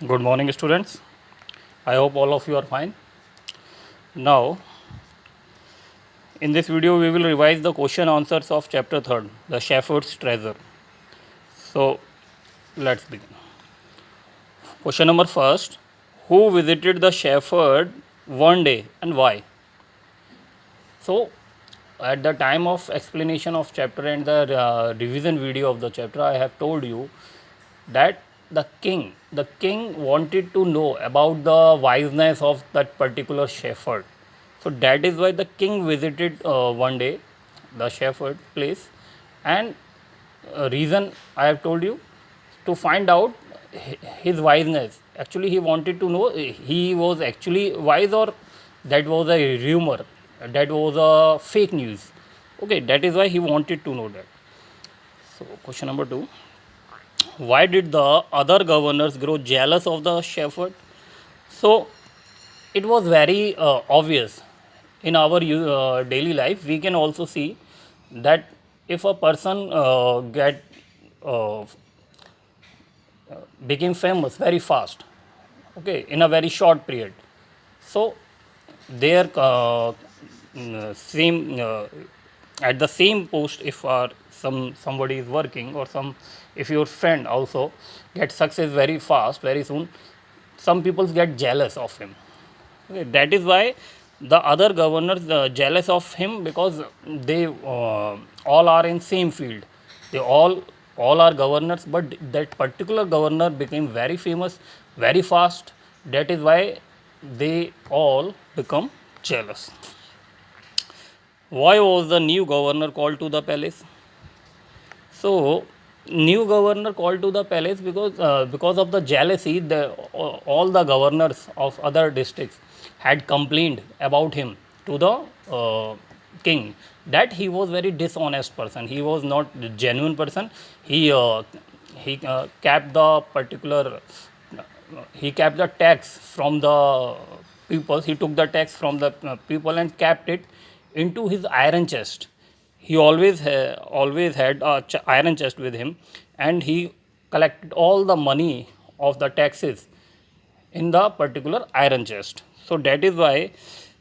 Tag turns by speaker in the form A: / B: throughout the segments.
A: Good morning, students. I hope all of you are fine. Now, in this video, we will revise the question answers of chapter 3rd, the Shepherd's Treasure. So, let's begin. Question number first: who visited the shepherd one day and why? So, at the time of explanation of chapter and the revision video of the chapter, I have told you that the king wanted to know about the wiseness of that particular shepherd. So that is why the king visited one day the shepherd place, and reason I have told you, to find out his wiseness. Actually, he wanted to know he was actually wise, or that was a rumor, that was a fake news. Okay, that is why he wanted to know that. So question number 2: why did the other governors grow jealous of the shepherd? So it was very obvious in our daily life. We can also see that if a person uh, became famous very fast, okay, in a very short period, so their same at the same post, if somebody is working, or some, if your friend also gets success very fast very soon, some people get jealous of him. Okay, that is why the other governors jealous of him, because they all are in same field. They all are governors, but that particular governor became very famous very fast. That is why they all become jealous. Why was the new governor called to the palace? So, new governor called to the palace because of the jealousy. All the governors of other districts had complained about him to the king, that he was very dishonest person. He was not a genuine person. He kept the particular he kept the tax from the people. He took the tax from the people and kept it into his iron chest. He always had a iron chest with him, and he collected all the money of the taxes in the particular iron chest. So that is why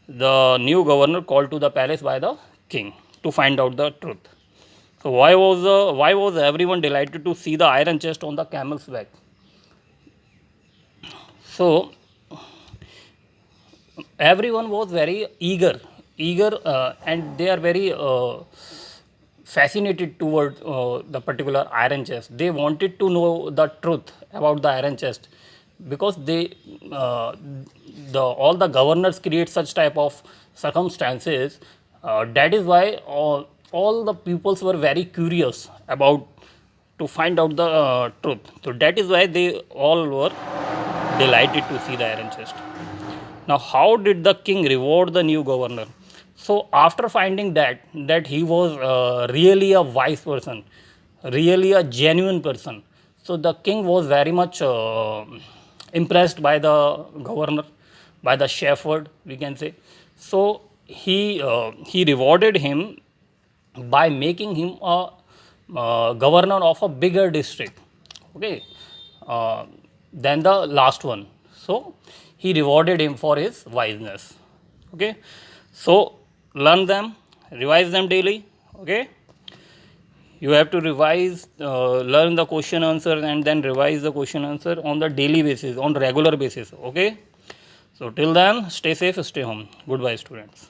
A: the new governor called to the palace by the king to find out the truth. So why was everyone delighted to see the iron chest on the camel's back? So everyone was very eager, and they are very fascinated toward the particular iron chest. They wanted to know the truth about the iron chest, because all the governors create such type of circumstances. That is why all the peoples were very curious about to find out the truth. So that is why they all were delighted to see the iron chest. Now, how did the king reward the new governor? So, after finding that he was really a wise person, really a genuine person, so the king was very much impressed by the governor, by the shepherd, we can say. So, he rewarded him by making him a governor of a bigger district, okay, uh, than the last one. So he rewarded him for his wiseness. Okay, so learn them, revise them daily. Okay, you have to revise, learn the question answer, and then revise the question answer on the daily basis, on regular basis. Okay, so till then, stay safe, stay home. Goodbye, students.